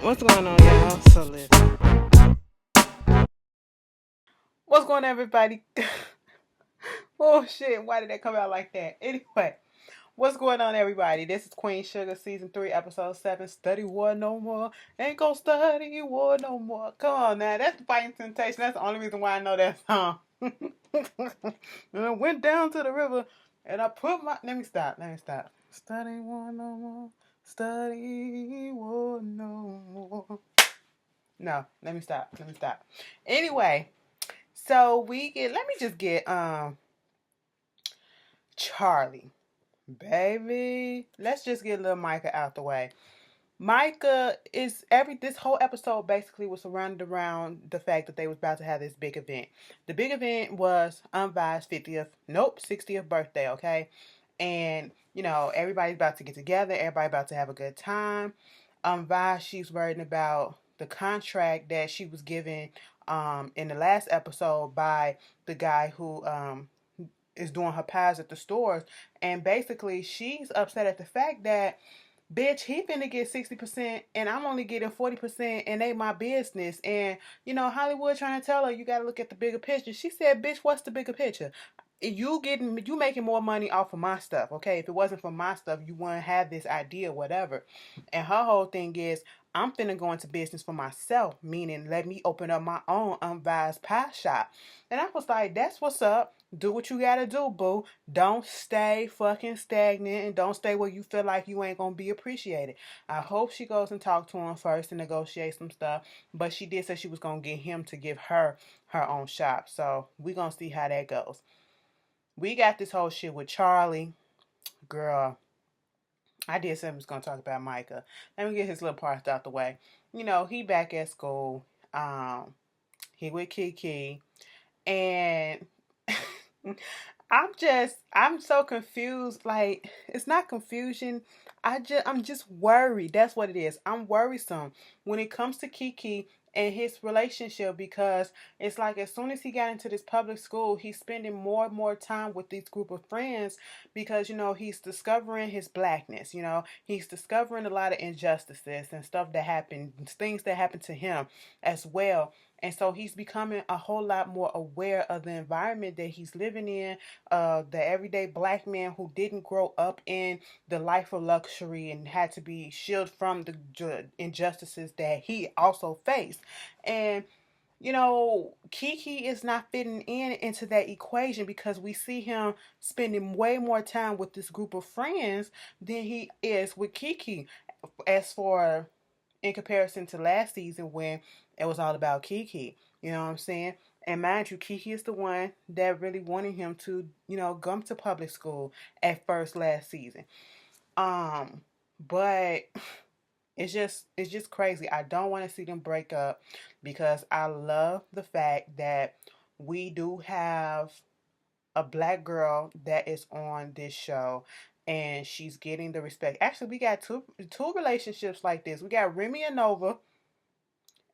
What's going on, y'all? So listen. What's going on, everybody? Oh shit! Why did that come out like that? Anyway, what's going on, everybody? This is Queen Sugar, season 3, episode 7. Study war no more. Ain't gonna study war no more. Come on, now. That's the Fighting Temptation. That's the only reason why I know that song. And I went down to the river and I put my. Let me stop. Study war no more. Study war no more. No, let me stop. Anyway, so let me just get Charlie. Baby. Let's just get little Micah out the way. Micah is this whole episode basically was surrounded around the fact that they was about to have this big event. The big event was Vi's 60th birthday, okay? And everybody's about to get together, everybody about to have a good time. Vi, she's worried about the contract that she was given in the last episode by the guy who is doing her pies at the stores. And basically she's upset at the fact that, bitch, he finna get 60% and I'm only getting 40% and they my business. And Hollywood trying to tell her you gotta look at the bigger picture. She said, bitch, what's the bigger picture? You making more money off of my stuff, okay? If it wasn't for my stuff, you wouldn't have this idea, whatever. And her whole thing is, I'm finna go into business for myself, meaning let me open up my own unvised pie shop. And I was like, that's what's up. Do what you gotta do, boo. Don't stay fucking stagnant and don't stay where you feel like you ain't gonna be appreciated. I hope she goes and talk to him first and negotiate some stuff. But she did say she was gonna get him to give her her own shop. So we gonna see how that goes. We got this whole shit with Charlie. Girl, I did say I was gonna talk about Micah. Let me get his little parts out the way. He back at school. He with Kiki. And I'm so confused. Like, it's not confusion. I'm just worried. That's what it is. I'm worrisome when it comes to Kiki and his relationship, because it's like as soon as he got into this public school, he's spending more and more time with this group of friends because he's discovering his blackness. He's discovering a lot of injustices and stuff that happened, things that happened to him as well. And so he's becoming a whole lot more aware of the environment that he's living in, the everyday black man who didn't grow up in the life of luxury and had to be shielded from the injustices that he also faced. And Kiki is not fitting into that equation because we see him spending way more time with this group of friends than he is with Kiki. As for in comparison to last season when it was all about Kiki. You know what I'm saying? And mind you, Kiki is the one that really wanted him to, come to public school at first last season. But it's just crazy. I don't want to see them break up because I love the fact that we do have a black girl that is on this show and she's getting the respect. Actually, we got two relationships like this. We got Remy and Nova,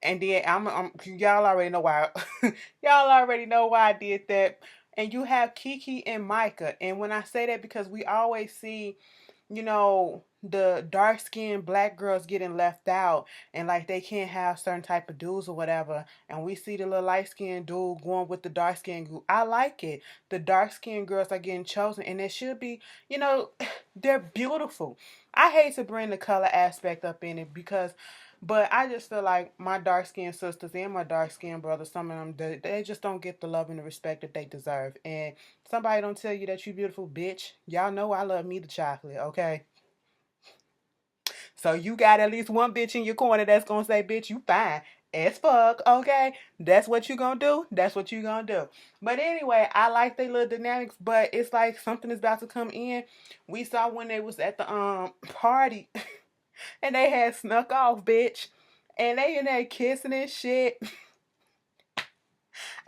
and then y'all already know why. Y'all already know why I did that. And you have Kiki and Micah. And when I say that, because we always see, the dark skinned black girls getting left out and like they can't have certain type of dudes or whatever. And we see the little light skinned dude going with the dark skinned group. I like it. The dark skinned girls are getting chosen and it should be, they're beautiful. I hate to bring the color aspect up in it because but I just feel like my dark skinned sisters and my dark skinned brothers, some of them, they just don't get the love and the respect that they deserve. And somebody don't tell you that you beautiful, bitch. Y'all know I love me the chocolate, okay? So you got at least one bitch in your corner that's gonna say, bitch, you fine as fuck, okay? That's what you gonna do. That's what you gonna do. But anyway, I like their little dynamics, but it's like something is about to come in. We saw when they was at the party and they had snuck off, bitch. And they in there kissing and shit.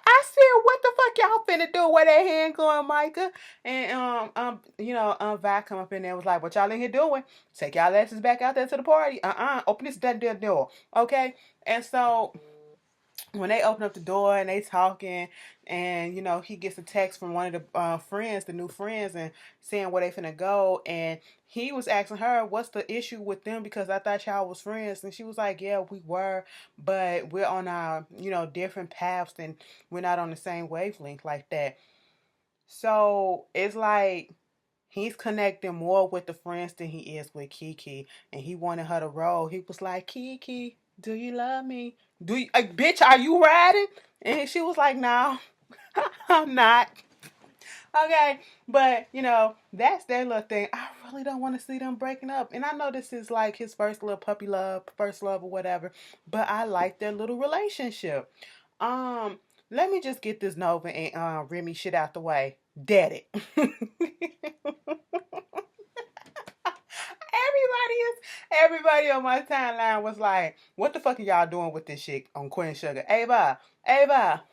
I said, what the fuck y'all finna do? Where that hand going, Micah? And Vi come up in there and was like, what y'all in here doing? Take y'all asses back out there to the party. Open this damn door. Okay? And so when they open up the door and they talking, and he gets a text from one of the friends, the new friends, and saying where they finna go, and he was asking her what's the issue with them, because I thought y'all was friends, and she was like, yeah, we were, but we're on our different paths, and we're not on the same wavelength like that. So it's like he's connecting more with the friends than he is with Kiki, and he wanted her to roll. He was like, Kiki, do you love me? Do you, bitch, are you riding? And she was like, no, I'm not. Okay, but that's their little thing. I really don't want to see them breaking up, and I know this is like his first little puppy love, first love or whatever, but I like their little relationship. Um, Let me just get this Nova and Remy shit out the way. Dead it. Everybody on my timeline was like, what the fuck are y'all doing with this shit on Queen Sugar? Ava,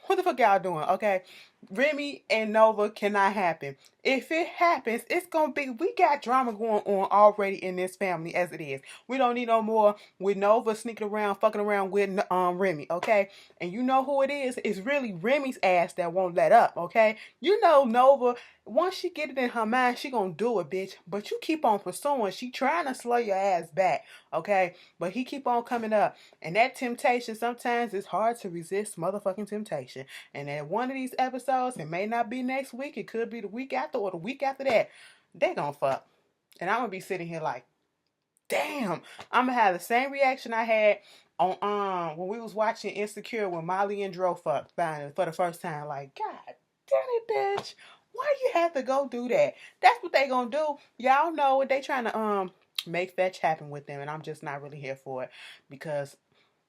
what the fuck y'all doing? Okay. Remy and Nova cannot happen. If it happens, it's gonna be, we got drama going on already in this family as it is. We don't need no more with Nova sneaking around, fucking around with Remy, okay? And you know who it is? It's really Remy's ass that won't let up, okay? Nova, once she get it in her mind, she gonna do it, bitch. But you keep on pursuing. She trying to slow your ass back, okay? But he keep on coming up. And that temptation, sometimes it's hard to resist motherfucking temptation. And at one of these episodes, it may not be next week, it could be the week after or the week after that, they gonna fuck. And I'm gonna be sitting here like, damn, I'm gonna have the same reaction I had on when we was watching Insecure when Molly and Dro fucked finally for the first time. Like, God damn it, bitch. Why you have to go do that? That's what they gonna do. Y'all know what they trying to make fetch happen with them, and I'm just not really here for it, because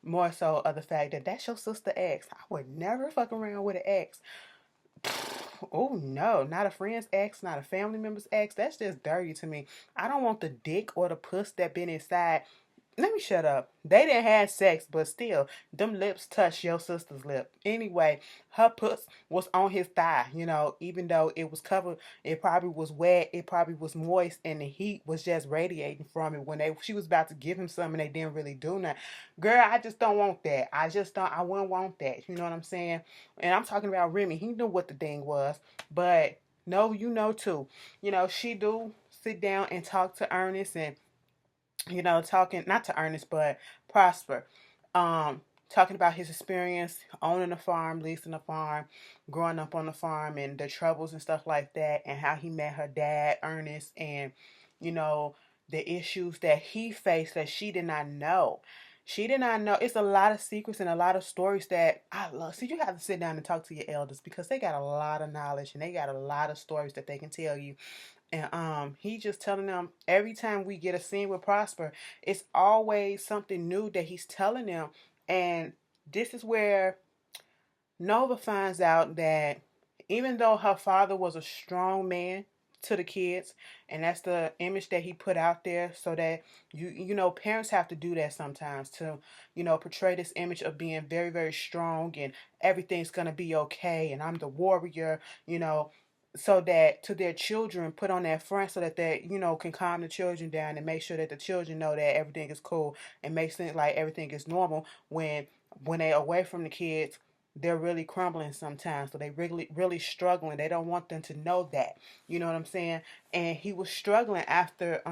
more so of the fact that that's your sister ex. I would never fuck around with an ex. Oh no, not a friend's ex, not a family member's ex. That's just dirty to me. I don't want the dick or the puss that been inside. Let me shut up. They didn't have sex, but still, them lips touched your sister's lip. Anyway, her puss was on his thigh, even though it was covered, it probably was wet, it probably was moist, and the heat was just radiating from it when she was about to give him something, they didn't really do nothing. Girl, I just don't want that. I wouldn't want that. You know what I'm saying? And I'm talking about Remy. He knew what the thing was, but no, too. She do sit down and talk to Ernest, and talking not to Ernest but Prosper, talking about his experience owning a farm, leasing a farm, growing up on the farm, and the troubles and stuff like that, and how he met her dad, Ernest, and you know the issues that he faced that she did not know. She did not know. It's a lot of secrets and a lot of stories that I love. So you have to sit down and talk to your elders, because they got a lot of knowledge and they got a lot of stories that they can tell you. And he just telling them every time we get a scene with Prosper, it's always something new that he's telling them. And this is where Nova finds out that even though her father was a strong man to the kids, and that's the image that he put out there, so that parents have to do that sometimes to portray this image of being very, very strong, and everything's gonna be okay, and I'm the warrior, so that to their children, put on that front, so that they can calm the children down and make sure that the children know that everything is cool, and make sense like everything is normal when they're away from the kids. They're really crumbling sometimes, so they really, really struggling. They don't want them to know that. You know what I'm saying? And he was struggling after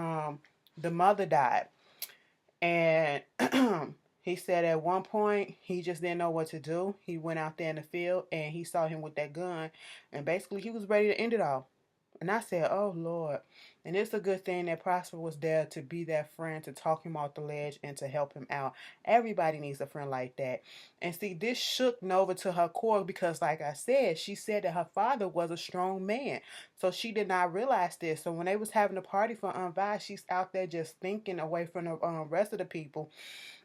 the mother died, and he said at one point he just didn't know what to do. He went out there in the field and he saw him with that gun, and basically he was ready to end it all. And I said, oh Lord. And it's a good thing that Prosper was there to be that friend, to talk him off the ledge and to help him out. Everybody needs a friend like that. And see, this shook Nova to her core, because like I said, she said that her father was a strong man. So she did not realize this. So when they was having a party for Vi, she's out there just thinking away from the rest of the people.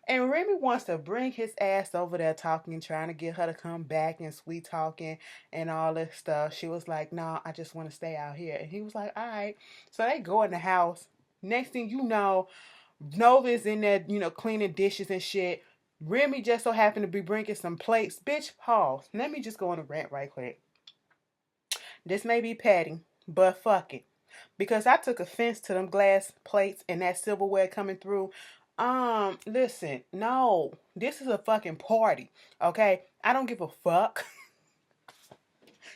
And Remy wants to bring his ass over there talking, trying to get her to come back and sweet talking and all this stuff. She was like, no, I just want to stay out here. And he was like, all right. So they go in the house. Next thing you know, Nova's in there, cleaning dishes and shit. Remy just so happened to be bringing some plates. Bitch, pause. Let me just go on a rant right quick. This may be petty, but fuck it. Because I took offense to them glass plates and that silverware coming through Listen, no, this is a fucking party, okay? I don't give a fuck.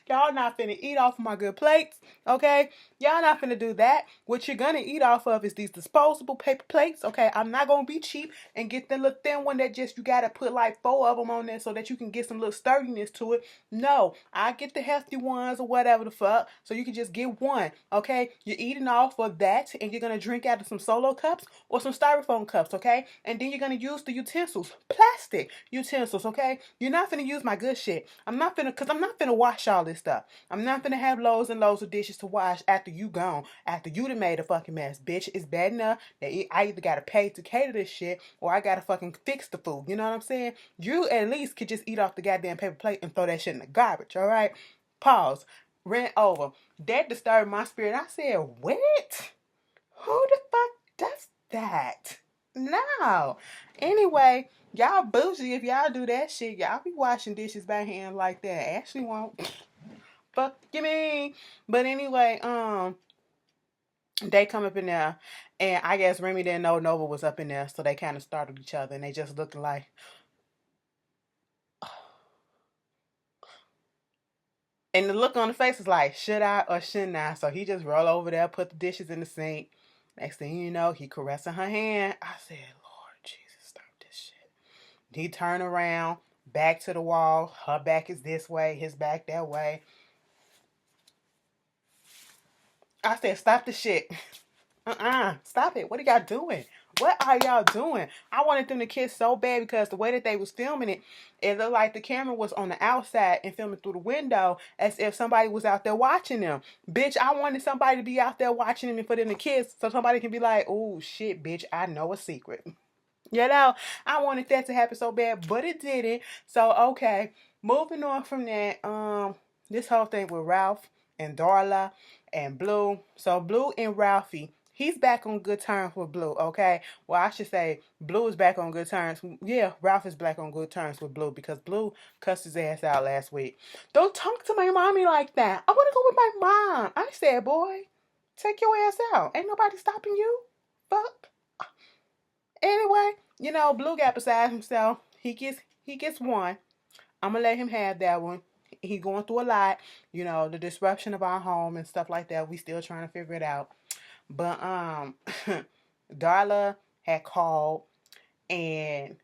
Y'all not finna eat off my good plates, okay? Y'all not finna do that. What you're gonna eat off of is these disposable paper plates, okay? I'm not gonna be cheap and get the little thin one that just you gotta put like 4 of them on there so that you can get some little sturdiness to it. No, I get the hefty ones or whatever the fuck, so you can just get one, okay? You're eating off of that and you're gonna drink out of some solo cups or some styrofoam cups, okay? And then you're gonna use the utensils, plastic utensils, okay? You're not finna use my good shit. I'm not finna wash all this stuff. I'm not finna have loads and loads of dishes to wash after you gone, after you done made a fucking mess, bitch. It's bad enough that I either gotta pay to cater this shit or I gotta fucking fix the food. You know what I'm saying? You at least could just eat off the goddamn paper plate and throw that shit in the garbage, all right? Pause. Rent over. That disturbed my spirit. I said, what? Who the fuck does that? No. Anyway, y'all bougie if y'all do that shit. Y'all be washing dishes by hand like that. Ashley won't. Fuck you mean. But anyway, they come up in there, and I guess Remy didn't know Nova was up in there, so they kind of startled each other, and they just looked like. And the look on the face is like, should I or shouldn't I? So he just roll over there, put the dishes in the sink. Next thing you know, he caressing her hand. I said, Lord Jesus, stop this shit. He turned around, back to the wall. Her back is this way, his back that way. I said, stop the shit. Stop it. What are y'all doing? What are y'all doing? I wanted them to kiss so bad because the way that they was filming it, it looked like the camera was on the outside and filming through the window as if somebody was out there watching them. Bitch, I wanted somebody to be out there watching them and for them to kiss so somebody can be like, oh shit, bitch, I know a secret. You know, I wanted that to happen so bad, but it didn't. So, okay, moving on from that, this whole thing with Ralph and Darla and Blue. So, Blue and Ralphie, he's back on good terms with Blue, okay? Well, I should say Blue is back on good terms. Yeah, Ralph is back on good terms with Blue because Blue cussed his ass out last week. Don't talk to my mommy like that. I want to go with my mom. I said, boy, take your ass out. Ain't nobody stopping you. Fuck. Anyway, you know, Blue got beside himself. He gets one. I'm gonna let him have that one. He going through a lot, you know, the disruption of our home and stuff like that. We still trying to figure it out. But Darla had called and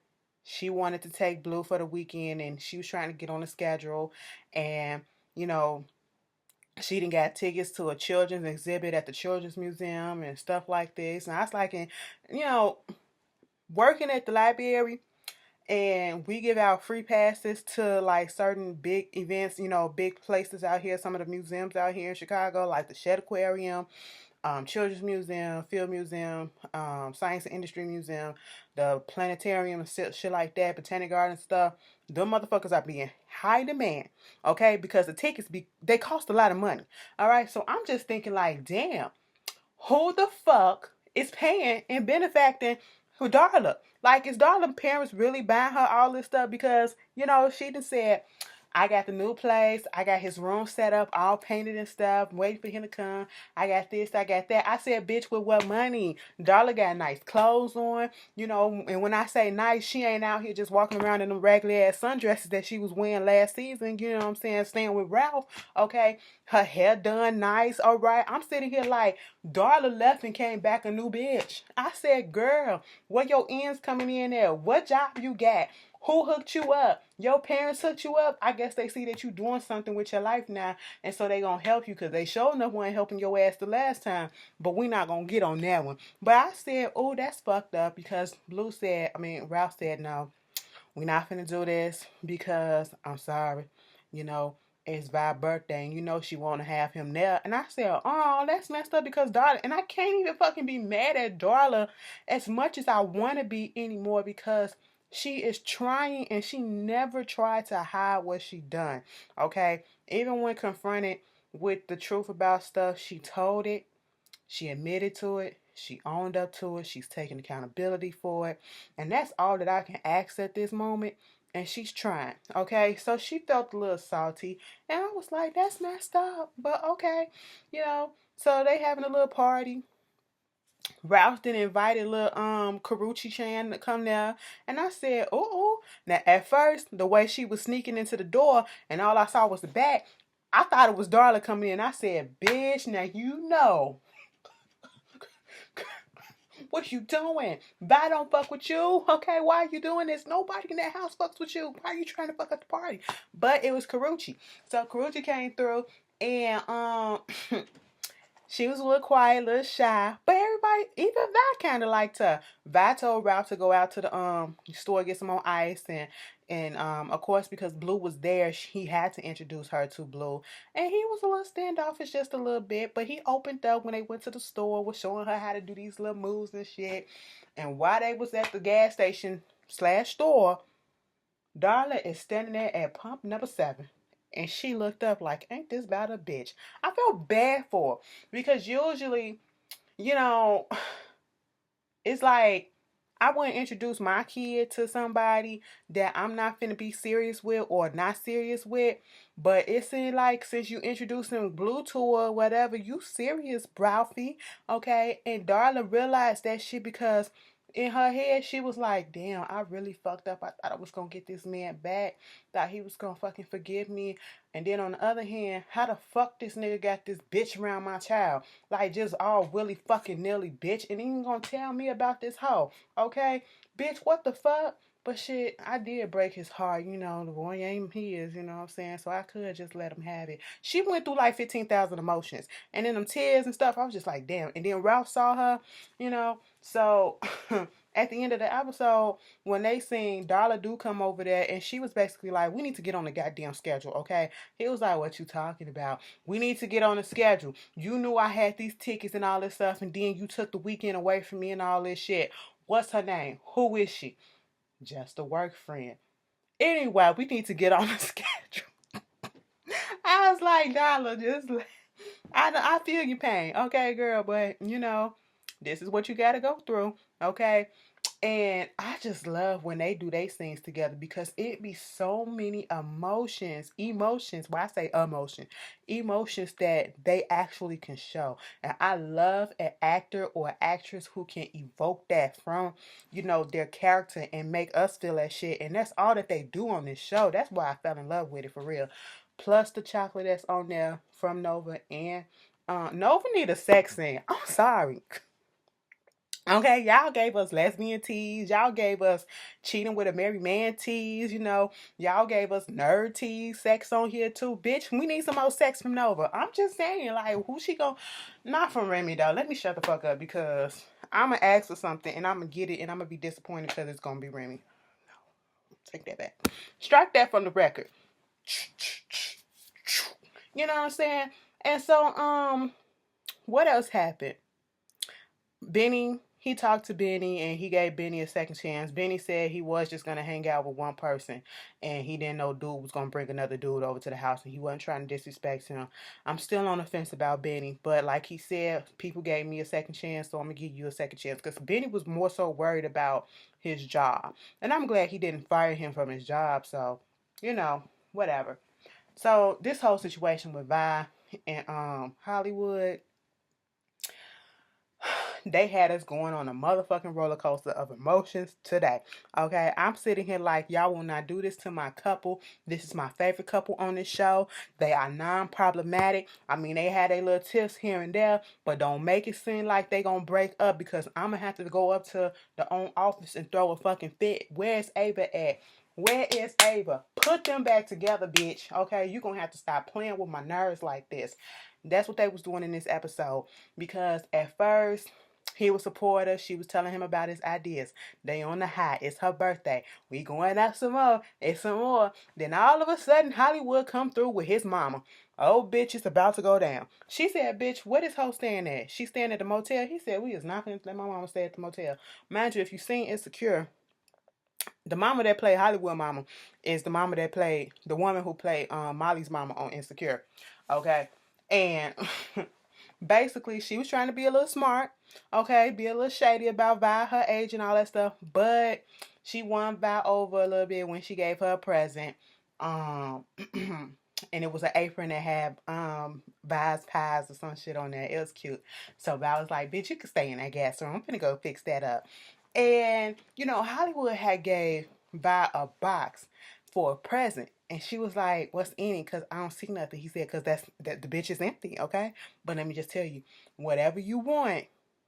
she wanted to take Blue for the weekend and she was trying to get on the schedule and you know she didn't got tickets to a children's exhibit at the children's museum and stuff like this. And I was like, you know, working at the library and we give out free passes to like certain big events, you know, big places out here, some of the museums out here in Chicago, like the Shed Aquarium, Children's Museum, Field Museum, Science and Industry Museum, the planetarium and shit like that, Botanic Garden stuff. Them motherfuckers are being high demand, okay? Because the tickets they cost a lot of money. All right, so I'm just thinking like, damn, who the fuck is paying and benefacting for Darla? Like, is Darla parents really buying her all this stuff? Because, you know, she just said, I got the new place. I got his room set up, all painted and stuff, waiting for him to come. I got this, I got that. I said, bitch, with what money? Darla got nice clothes on, you know, and when I say nice, she ain't out here just walking around in them regular ass sundresses that she was wearing last season, you know what I'm saying, staying with Ralph, okay? Her hair done nice, all right? I'm sitting here like, Darla left and came back a new bitch. I said, girl, where your ends coming in at? What job you got? Who hooked you up? Your parents hooked you up? I guess they see that you doing something with your life now, and so they gonna help you because they sure enough weren't helping your ass the last time. But we not gonna get on that one. But I said, oh, that's fucked up because Ralph said, no, we not finna do this because I'm sorry, you know, it's Vi's birthday and you know she wanna have him there. And I said, oh, that's messed up because Darla, and I can't even fucking be mad at Darla as much as I wanna be anymore because she is trying and she never tried to hide what she done. Okay? Even when confronted with the truth about stuff, she told it. She admitted to it. She owned up to it. She's taking accountability for it. And that's all that I can ask at this moment. And she's trying. Okay? So she felt a little salty. And I was like, that's messed up. But okay. You know, so they having a little party. Ralph then invited little Karuchi Chan to come there, and I said, "Ooh." Now at first, the way she was sneaking into the door, and all I saw was the back, I thought it was Darla coming in. I said, "Bitch, now you know what you doing? Vi don't fuck with you, okay? Why are you doing this? Nobody in that house fucks with you. Why are you trying to fuck up the party?" But it was Karuchi, so Karuchi came through, and she was a little quiet, a little shy, but everybody, even Vi, kind of liked her. Vi told Ralph to go out to the store, get some more ice, and of course, because Blue was there, he had to introduce her to Blue, and he was a little standoffish, just a little bit, but he opened up when they went to the store, was showing her how to do these little moves and shit. And while they was at the gas station slash store, Darla is standing there at pump number 7. And she looked up like, ain't this about a bitch? I felt bad for her because usually, you know, it's like I wouldn't introduce my kid to somebody that I'm not finna be serious with or not serious with. But it seemed like since you introducing Blue to her, whatever, you serious, Ralphie. Okay? And Darla realized that shit because in her head, she was like, damn, I really fucked up. I thought I was gonna get this man back. Thought he was gonna fucking forgive me. And then on the other hand, how the fuck this nigga got this bitch around my child? Like just all willy fucking nilly bitch. And he ain't gonna tell me about this hoe. Okay? Bitch, what the fuck? But shit, I did break his heart, the boy ain't his, you know what I'm saying? So I could just let him have it. She went through like 15,000 emotions. And then them tears and stuff, I was just like, damn. And then Ralph saw her, so at the end of the episode, when they seen Darla do come over there, and she was basically like, we need to get on the goddamn schedule, okay? He was like, what you talking about? We need to get on the schedule. You knew I had these tickets and all this stuff, and then you took the weekend away from me and all this shit. What's her name? Who is she? Just a work friend. Anyway, we need to get on the schedule. I was like, Darla, I feel your pain, okay, girl, but this is what you got to go through, okay? And I just love when they do their scenes together because it be so many emotions. Well, I say emotions that they actually can show. And I love an actor or actress who can evoke that from, their character and make us feel that shit. And that's all that they do on this show. That's why I fell in love with it for real. Plus the chocolate that's on there from Nova, and Nova need a sex scene. I'm sorry. Okay, y'all gave us lesbian teas. Y'all gave us cheating with a married man teas. Y'all gave us nerd teas, sex on here too. Bitch, we need some more sex from Nova. I'm just saying, like, who she gonna... Not from Remy, though. Let me shut the fuck up because I'm gonna ask for something and I'm gonna get it and I'm gonna be disappointed because it's gonna be Remy. No, take that back. Strike that from the record. You know what I'm saying? And so, what else happened? Benny, he talked to Benny and he gave Benny a second chance. Benny said he was just going to hang out with one person and he didn't know dude was going to bring another dude over to the house and he wasn't trying to disrespect him. I'm still on the fence about Benny, but like he said, people gave me a second chance, so I'm going to give you a second chance because Benny was more so worried about his job. And I'm glad he didn't fire him from his job, so, whatever. So this whole situation with Vi and Hollywood, they had us going on a motherfucking roller coaster of emotions today. Okay, I'm sitting here like, y'all will not do this to my couple. This is my favorite couple on this show. They are non-problematic. I mean, they had their little tiffs here and there, but don't make it seem like they gonna break up because I'm gonna have to go up to the own office and throw a fucking fit. Where's Ava at? Where is Ava? Put them back together, bitch. Okay, you're gonna have to stop playing with my nerves like this. That's what they was doing in this episode because at first he was supportive. She was telling him about his ideas. They on the high. It's her birthday. We going out some more. It's some more. Then all of a sudden, Hollywood come through with his mama. Oh, bitch, it's about to go down. She said, bitch, what is ho staying at? She staying at the motel? He said, we is not going to let my mama stay at the motel. Mind you, if you've seen Insecure, the mama that played Hollywood mama is the mama that played, the woman who played Molly's mama on Insecure. Okay? And... basically, she was trying to be a little smart, okay, be a little shady about Vi, her age and all that stuff, but she won Vi over a little bit when she gave her a present. and it was an apron that had Vi's pies or some shit on there. It was cute. So I was like, bitch, you can stay in that gas room. I'm gonna go fix that up. And you know, Hollywood had gave Vi a box for a present. And she was like, what's in it? Because I don't see nothing. He said, because that the bitch is empty, okay? But let me just tell you, whatever you want,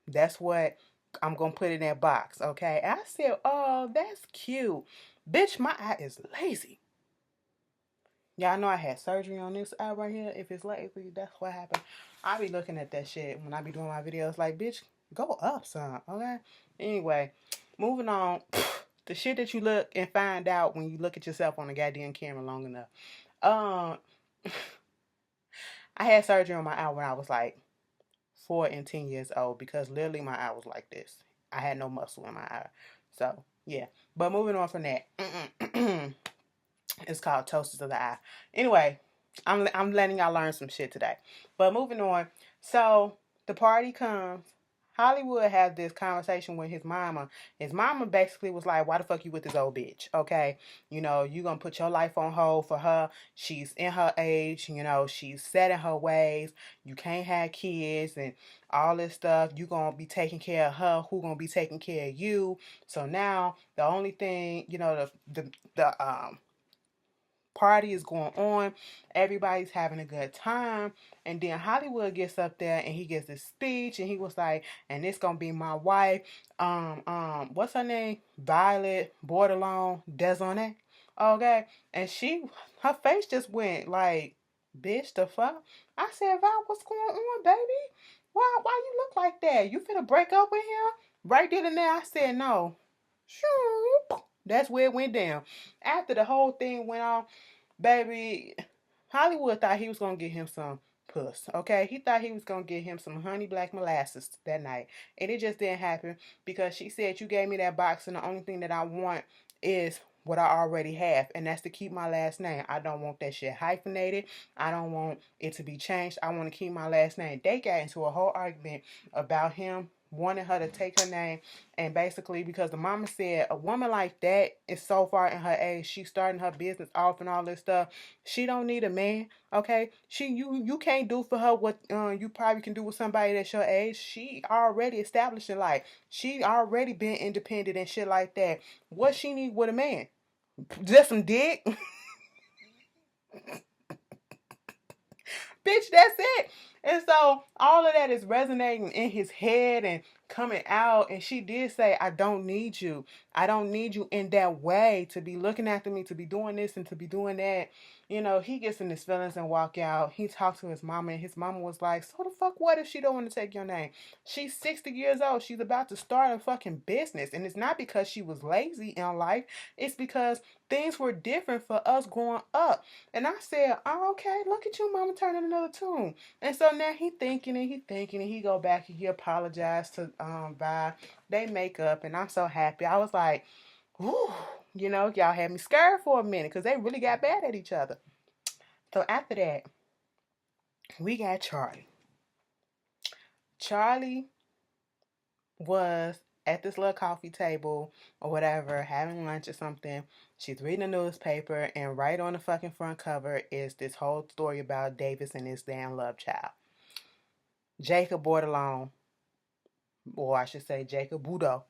that's what I'm gonna put in that box, okay? And I said, oh, that's cute. Bitch, my eye is lazy. Y'all know I had surgery on this eye right here. If it's lazy, that's what happened. I be looking at that shit when I be doing my videos like, bitch, go up some, okay? Anyway, moving on. The shit that you look and find out when you look at yourself on a goddamn camera long enough. Um, I had surgery on my eye when I was like 4 and 10 years old because literally my eye was like this. I had no muscle in my eye. So, yeah. But moving on from that. It's called Toasters of the Eye. Anyway, I'm letting y'all learn some shit today. But moving on. So the party comes. Hollywood has this conversation with his mama. His mama basically was like, why the fuck you with this old bitch? Okay. You know, you gonna put your life on hold for her. She's in her age, you know, she's set in her ways. You can't have kids and all this stuff. You gonna be taking care of her. Who gonna be taking care of you? So now the only thing, you know, the party is going on, everybody's having a good time, and then Hollywood gets up there and he gives this speech and he was like, and this gonna be my wife, what's her name, Violet Bordelon Desaunay, okay? And her face just went like, bitch, the fuck. I said, Val, what's going on, baby? Why you look like that? You finna break up with him? Right then and there I said no. That's where it went down. After the whole thing went on, baby, Hollywood thought he was gonna get him some puss. Okay, he thought he was gonna get him some honey black molasses that night, and it just didn't happen because she said, "You gave me that box, and the only thing that I want is what I already have, and that's to keep my last name. I don't want that shit hyphenated. I don't want it to be changed. I want to keep my last name." They got into a whole argument about him wanting her to take her name, and basically because the mama said a woman like that is so far in her age, she's starting her business off and all this stuff, she don't need a man, okay? You can't do for her what you probably can do with somebody that's your age. She already established in life, she already been independent and shit like that. What she need with a man? Just some dick? Bitch, that's it. And so all of that is resonating in his head and coming out. And she did say, I don't need you. I don't need you in that way to be looking after me, to be doing this and to be doing that. You know, he gets in his feelings and walk out. He talked to his mama, and his mama was like, so the fuck what if she don't want to take your name? She's 60 years old. She's about to start a fucking business. And it's not because she was lazy in life. It's because things were different for us growing up. And I said, oh, okay, look at you, mama, turning another tune. And so now he thinking and he go back and he apologized to Vi. They make up, and I'm so happy. I was like, ooh, you know, y'all had me scared for a minute because they really got bad at each other. So after that, we got Charlie. Charlie was at this little coffee table or whatever, having lunch or something. She's reading a newspaper, and right on the fucking front cover is this whole story about Davis and his damn love child. Jacob Bordelon, or I should say Jacob Budo,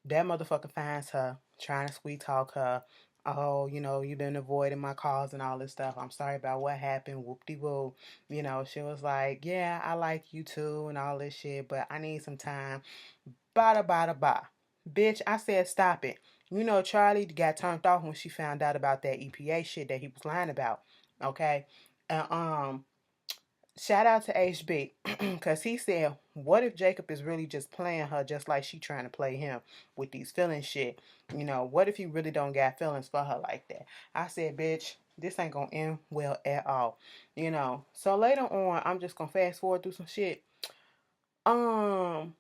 that motherfucker finds her, trying to sweet talk her. Oh, you know, you've been avoiding my calls and all this stuff. I'm sorry about what happened. Whoop-de-woo. You know, she was like, yeah, I like you too and all this shit, but I need some time. Bada, bada, bada. Bitch, I said stop it. You know, Charlie got turned off when she found out about that EPA shit that he was lying about. Okay? And, shout out to HB because he said, what if Jacob is really just playing her just like she trying to play him with these feelings shit? You know, what if he really don't got feelings for her like that? I said, bitch, this ain't gonna end well at all. You know, so later on, I'm just gonna fast forward through some shit. Charlie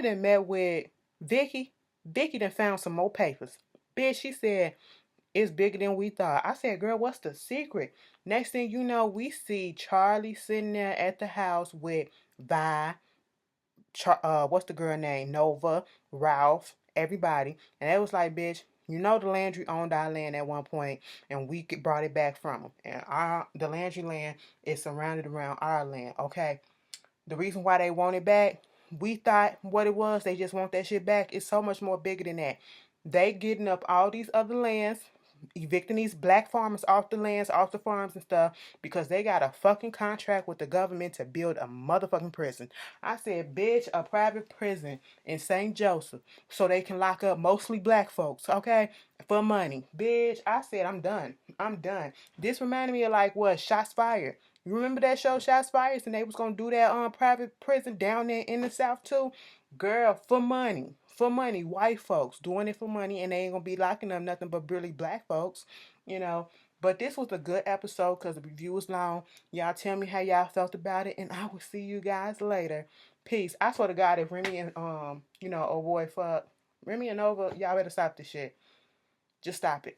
done met with Vicky. Vicky done found some more papers. Bitch, she said, it's bigger than we thought. I said, girl, what's the secret? Next thing you know, we see Charlie sitting there at the house with Vi, what's the girl name? Nova, Ralph, everybody. And it was like, bitch, You know the Landry owned our land at one point, and we brought it back from them. And the Landry land is surrounded around our land. Okay, the reason why they want it back, we thought what it was, they just want that shit back. It's so much more bigger than that. They getting up all these other lands, evicting these black farmers off the lands, off the farms and stuff, because they got a fucking contract with the government to build a motherfucking prison. I said, bitch, a private prison in St. Joseph so they can lock up mostly black folks, okay? For money. Bitch, I said, I'm done. I'm done. This reminded me of like what? Shots Fired. You remember that show, Shots Fired? And they was gonna do that private prison down there in the South too? Girl, for money. For money. White folks doing it for money, and they ain't gonna be locking up nothing but really black folks, you know. But this was a good episode because the review was long. Y'all tell me how y'all felt about it, and I will see you guys later. Peace. I swear to God, if Remy and oh boy, fuck Remy and Nova, y'all better stop this shit. Just stop it.